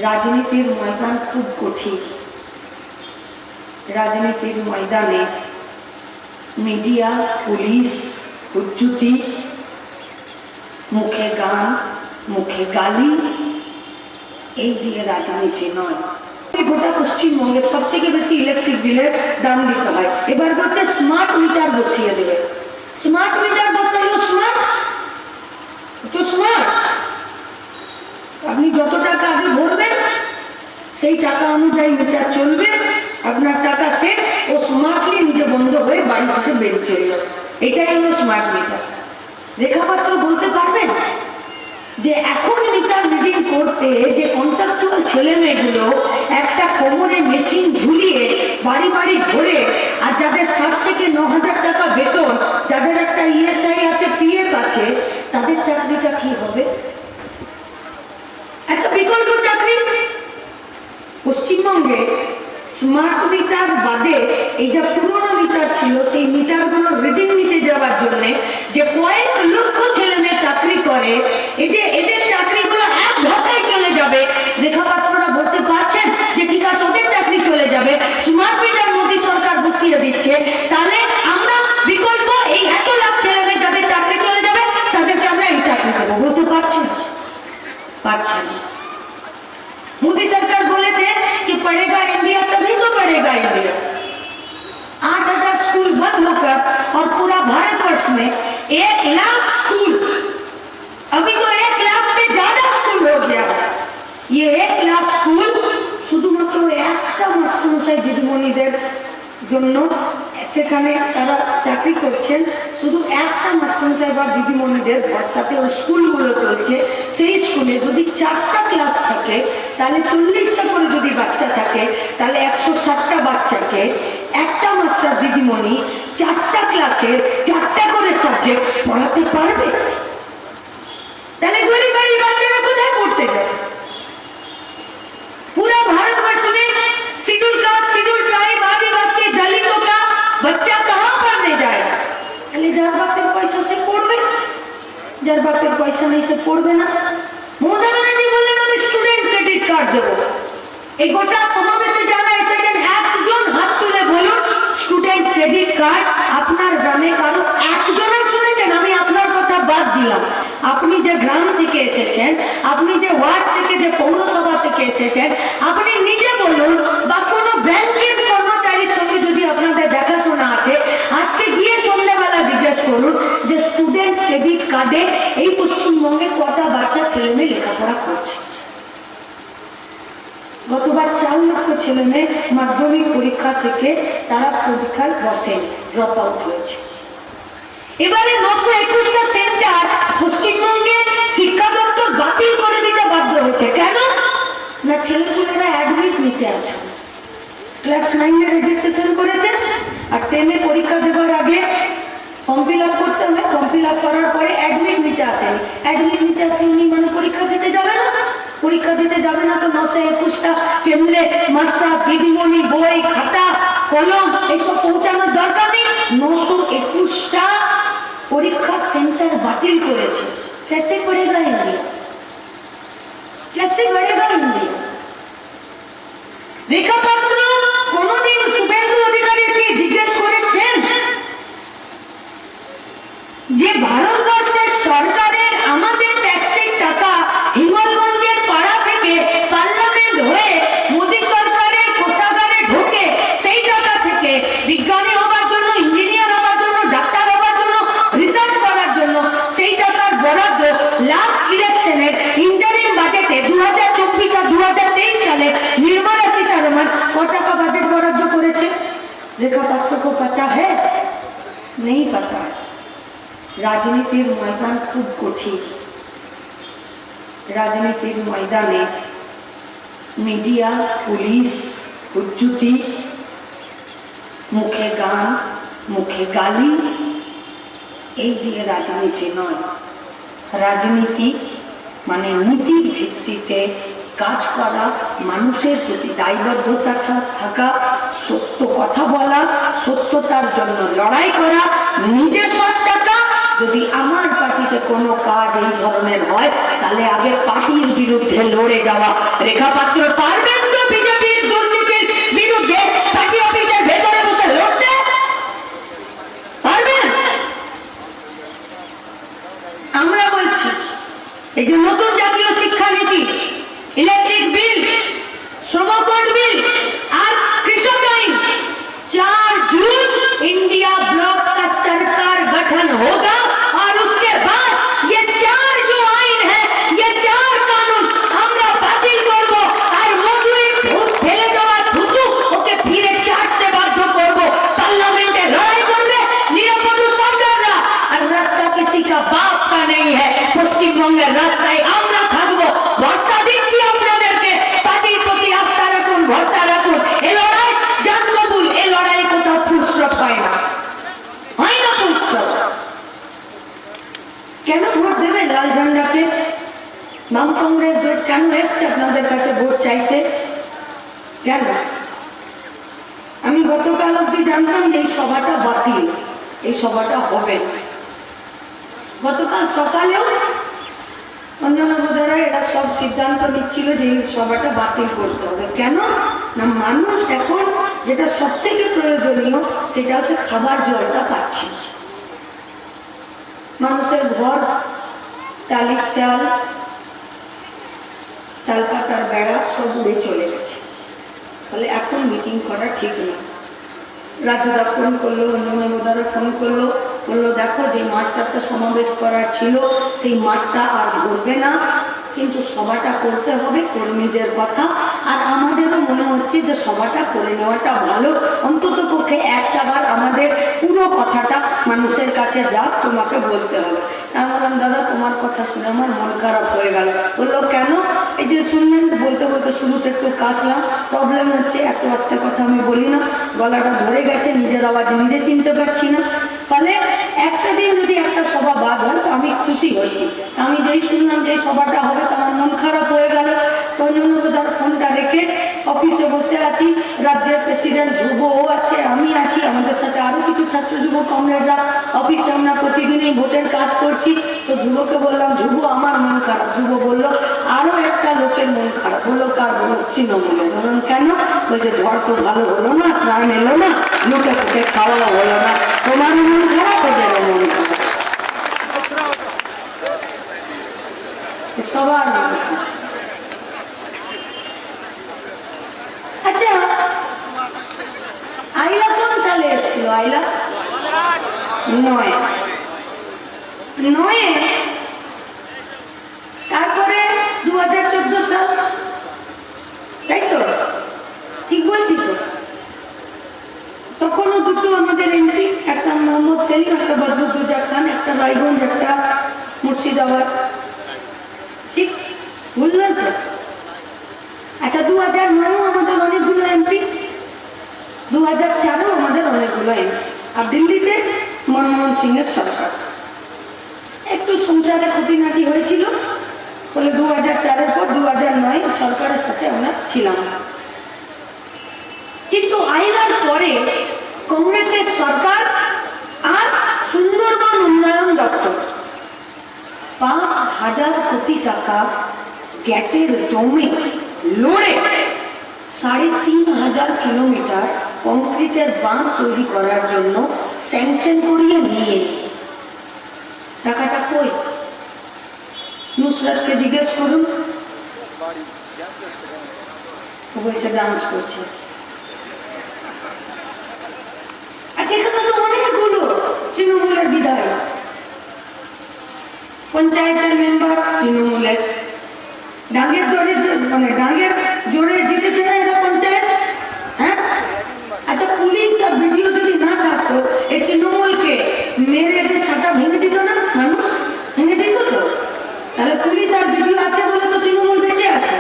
রাজনীতির ময়দান খুব কঠিন। রাজনীতির ময়দানে মিডিয়া, পুলিশ, হুজ্জুতি, মুখে গান, মুখে গালি, এই দিয়ে রাজনীতি নয়। গোটা পশ্চিমবঙ্গের সব থেকে বেশি ইলেকট্রিক বিলের দাম দিতে হয়। এবার বলছে স্মার্ট মিটার বসিয়ে দেবে। স্মার্ট মিটার বসাইও স্মার্ট, তো স্মার্ট আপনি যত টাকা আগে ভরবেন সেই টাকা অনুযায়ী মিটার চলবে, আপনার টাকা শেষ, ও স্মার্টলি নিজে বন্ধ হয়ে বাড়ি থেকে বেরিয়ে চলে যাবে। এটাই হলো স্মার্ট মিটার। রেখাপাত্র বলতে পারবেন যে এখন মিটার রিডিং করতে যে কন্ট্রাকচুয়াল ছেলে মেয়েগুলো একটা কোমরে মেশিন ঝুলিয়ে বাড়ি বাড়ি ঘুরে, আর যাদের 7 থেকে 9,000 টাকা বেতন, যাদের একটা ইএসআই আছে, পিএফ আছে, তাদের চাকরিটা কি হবে? আচ্ছা, বিকল্প চাকরি পশ্চিমবঙ্গে স্মার্ট মিটার বাদে এই যে পুরোনো মিটার ছিল, সেই মিটারগুলো রিডিং নিতে যাওয়ার জন্য যে কয়েক লক্ষ ছেলে মেয়ে চাকরি করে, এদের চাকরিগুলো এক ধাক্কায় চলে যাবে। লেখাপাত্ররা বলতে পারছেন যে ঠিক আছে, ওদের চাকরি চলে যাবে, স্মার্ট মিটার মোদী সরকার বসিয়ে দিচ্ছে, তাহলে আমরা বিকল্প এই এত লাখ ছেলে মেয়ে যাদের চাকরি চলে যাবে তাদেরকে আমরা এই চাকরি দেবো। বলতে পারছেন? পারছেন। मोदी सरकार बोले थे कि पढ़ेगा इंडिया तभी तो बढ़ेगा इंडिया। 8,000 स्कूल बंद होकर और पूरा भारतवर्ष में 1 लाख स्कूल, अभी तो 1 लाख से ज्यादा स्कूल हो गया है। ये 1 लाख स्कूल শুধুমাত্র একটা মাস্টারমশাই দিদিমণিদের জন্য সেখানে তারা চাকরি করছেন, শুধু একটা মাস্টারমশাই বা দিদিমণিদের ভরসাতে ওই স্কুলগুলো চলছে। সেই স্কুলে যদি 4টা ক্লাস থাকে, তাহলে 40টা করে যদি বাচ্চা থাকে, তাহলে 160টা বাচ্চাকে একটা মাস্টার দিদিমণি 4টা ক্লাসে 4টা করে সাবজেক্ট পড়াতে পারবে। তাহলে গরিব বাড়ির বাচ্চারা কোথায় পড়তে যায়? पूरा भारतवर्ष में शेड्यूल कास्ट, शेड्यूल ट्राइब, आदिवासी, दलितों का बच्चा कहाँ पढ़ने जाएगा? যার বাপের পয়সা সে পড়বে, যার বাপের পয়সা নেই সে পড়বে না। মমতা ব্যানার্জি বললেন আমি স্টুডেন্ট ক্রেডিট কার্ড দেবো। এই গোটা সমাবেশে যারা এসেছেন একজন হাত তুলে বলুন, স্টুডেন্ট ক্রেডিট কার্ড আপনার গ্রামে কারো একজনের শুনেছেন? আমি আপনার কথা বাদ দিলাম, আপনি যে গ্রাম থেকে এসেছেন, আপনি যে ওয়ার্ড থেকে, যে পৌরসভা থেকে এসেছেন, আপনি নিজে বলুন, বা কোনো ব্যাংকের কর্মচারীর সঙ্গে যদি আপনাদের দেখাশোনা আছে, আজকে গিয়ে সন্ধ্যাবেলা জিজ্ঞেস করুন যে স্টুডেন্ট ক্রেডিট কার্ডে এই পশ্চিমবঙ্গে কটা বাচ্চা ছেলে মেয়ে লেখাপড়া করছে। গতবার 4 লক্ষ ছেলে মেয়ে মাধ্যমিক পরীক্ষা থেকে তারা পরীক্ষায় বসে, ড্রপ আউট হয়েছে। এবারে 921টা সেন্টার পশ্চিমবঙ্গে শিক্ষা দপ্তর বাতিল করে দিতে বাধ্য হয়েছে। কেন না, ছেলেপুলেরা অ্যাডমিট নিতে আসে। ক্লাস 9-এ রেজিস্ট্রেশন করেছে, আর 10-এ পরীক্ষা দেওয়ার আগে ফর্ম ফিল আপ করতে হবে। ফর্ম ফিল আপ করার পরে অ্যাডমিট নিতে আসেনি। অ্যাডমিট নিতে আসেনি মানে পরীক্ষা দিতে যাবে না। পরীক্ষা দিতে যাবে না তো 921টা কেন্দ্রে মাস্টার, দিদিমণি, বই, খাতা, কলম এইসব পৌঁছানোর দরকার নেই। 921টা পরীক্ষা সেন্টার বাতিল করেছে। कैसे पढ़ेगा इंडिया? कैसे बढ़ेगा इंडिया? রেখাপাত্র কোনদিন শুভেন্দু অধিকারীকে জিজ্ঞেস করেছেন যে ভারতবর্ষের সরকারের আমাদের ট্যাক্সের টাকা হিঙ্গলগঞ্জের পাড়া থেকে পার্লামেন্ট হয়ে মোদী সরকারের কোষাগারে ঢোকে, সেই টাকা থেকে বিজ্ঞানী হবার জন্য, ইঞ্জিনিয়ার হবার জন্য, ডাক্তার হবার জন্য, রিসার্চ করার জন্য সেই টাকার বরাদ্দ লাস্ট ইলেকশনের ইন্টারিম বাজেটে 2024 আর 2023 সালে নির্মলা सीतारमण কত টাকা বাজেট বরাদ্দ করেছে? রেখাপাত্র को पता है? नहीं पता। রাজনীতির ময়দান খুব কঠিন। রাজনীতির ময়দানে মিডিয়া, পুলিশ, হুজ্জুতি, মুখে গান, মুখে গালি, এই দিয়ে রাজনীতি নয়। রাজনীতি মানে নীতির ভিত্তিতে কাজ করা, মানুষের প্রতি দায়বদ্ধতা থাকা, সত্য কথা বলা, সত্যতার জন্য লড়াই করা, নিজের সৎ টাকা যদি আমার পার্টিতে কোনো কাজ এই ধরনের হয় তাহলে আগে পার্টির বিরুদ্ধে লড়ে যাওয়া। রেখা পাত্র পারবেন তো বিজেপির দুর্নীতির বিরুদ্ধে পার্টি অফিসের ভেতরে বসে লড়তে পারবেন? আমরা বলছি এই যে নতুন জাতীয় শিক্ষানীতি, ইলেকট্রিক বিল, श्रम कोड बिल और कृषक आइन, 4 जून इंडिया ब्लॉक का सरकार गठन होगा और उसके बाद ये 4 जो आइन है, ये 4 कानून हमरा बातिल करबो और मधुई फेले देওয়া থুতু ওকে ফিরে চাটতে বাধ্য করব। पार्लियामेंटे लड़ाई করবে নিরপরাধ সরকাররা, আর রাস্তা किसी का बाप का नहीं है। পশ্চিমবঙ্গের রাস্তায় আমরা থাকবো। ভরসা দিচ্ছি আপনাদেরকে, পার্টির প্রতি আস্থা রাখুন, ভরসা রাখুন। এই লড়াই জান কবুল, এই লড়াই কোথাও ফুলস্টপ হয় না, হয় না ফুলস্টপ। কেন ভোট দেবে লাল ঝান্ডাকে? বাম কংগ্রেস জোট কেন এসছে আপনাদের কাছে ভোট চাইতে? কেন? আমি গতকাল অব্দি জানতাম যে এই সভাটা বাতিল, এই সভাটা হবে। গতকাল সকালেও অঞ্জনা বোধরা এরা সব সিদ্ধান্ত নিচ্ছিল যে এই সভাটা বাতিল করতে হবে। কেন না, মানুষ এখন যেটা সব থেকে প্রয়োজনীয় সেটা হচ্ছে খাবার জলটা পাচ্ছে। মানুষের ঘর, টালির চাল, তালপাতার বেড়া সব উড়ে চলে গেছে। তাহলে এখন মিটিং করা ঠিক না। রাজুদা ফোন করলো, অঞ্জনা বোধরা ফোন করলো, বললো দেখো যে মাঠটাতে সমাবেশ করার ছিল সেই মাঠটা আর ঘুরবে না, কিন্তু সভাটা করতে হবে কর্মীদের কথা। আর আমাদেরও মনে হচ্ছে যে সভাটা করে নেওয়াটা ভালো, অন্তত পক্ষে একটা বার আমাদের পুরো কথাটা মানুষের কাছে যাক, তোমাকে বলতে হবে। আমি বললাম দাদা তোমার কথা শুনে আমার মন খারাপ হয়ে গেল। বললো কেন? এই যে শুনলেন বলতে বলতে শুরুতে একটু কাশলাম, প্রবলেম হচ্ছে এত আস্তে কথা আমি বলি না, গলাটা ধরে গেছে, নিজের আওয়াজ নিজে চিনতে পারছি না। তাহলে একটা দিন যদি একটা সভা বাদ হয় তো আমি খুশি হচ্ছি। আমি যেই শুনলাম যে সভাটা হবে তো আমার মন খারাপ হয়ে গেল। তার ফোনটা রেখে অফিসে বসে আছি, রাজ্যের প্রেসিডেন্ট ধ্রুবও আছে, আমি আছি, আমাদের সাথে আরো কিছু ছাত্র যুব কমরেডরা অফিসে আমরা প্রতিদিনই ভোটের কাজ করছি। তো ধ্রুবকে বললাম ধ্রুব আমার মন খারাপ। ধ্রুব বললো আরো একটা লোকের মন খারাপ। বললো কার? বললো তৃণমূলের। বললাম কেন? বলছে ঝড় তো ভালো হলো না, ত্রাণ এলো না, লুটে ফুটে খাওয়া হলো না, তোমার মন খারাপ, ওদেরও মন খারাপ, সবার মন খারাপ। আচ্ছা আইলা কোন সালে এসেছিল? আইলা 9 তারপরে 2014 সাল, তাই তো? ঠিক বলছি তো? তখনও দুটো আমাদের এমপি, একটা মোহাম্মদ সেলিম, একটা বদরুদ্দোজা খান, একটা রায়গঞ্জ, একটা মুর্শিদাবাদ, ঠিক বললেন তো? আচ্ছা 2009 আমাদের অনেকগুলো এমপি, 2004 আমাদের অনেকগুলো এমপি, আর দিল্লিতে মনমোহন সিং এর সরকার। একটু সংসারে খুঁটিনাটি হয়েছিল বলে 2004-এর পর 2009 সরকারের সাথে আমরা ছিলাম। কিন্তু আইনার পরে কংগ্রেসের সরকার আর সুন্দরবন উন্নয়ন দপ্তর 5,000 কোটি টাকা গ্যাটের দমে লড়ে 3,500 কিলোমিটার কংক্রিটের বাঁধ তৈরি করার জন্য স্যাংশন করিয়ে নিয়ে টাকাটা কই? নুসরাতকে জিজ্ঞেস করুন, ও বলছে ডান্স করছে। আচ্ছা এখানে তো অনেকগুলো তৃণমূলের বিধায়ক, পঞ্চায়েতের মেম্বার তৃণমূলের, ডাঙ্গের জোরে মানে ডাঙ্গের জোরে জিতেছে না এরা পঞ্চায়েত, হ্যাঁ? আচ্ছা পুলিশ আর ভিডিও যদি না থাকতো এই তৃণমূলকে মেরে এদের সাটা ভেঙে দিত না? মানুষ ভেঙে দিত তো? তাহলে পুলিশ আর ভিডিও আছে বলে তো তৃণমূল বেঁচে আছে।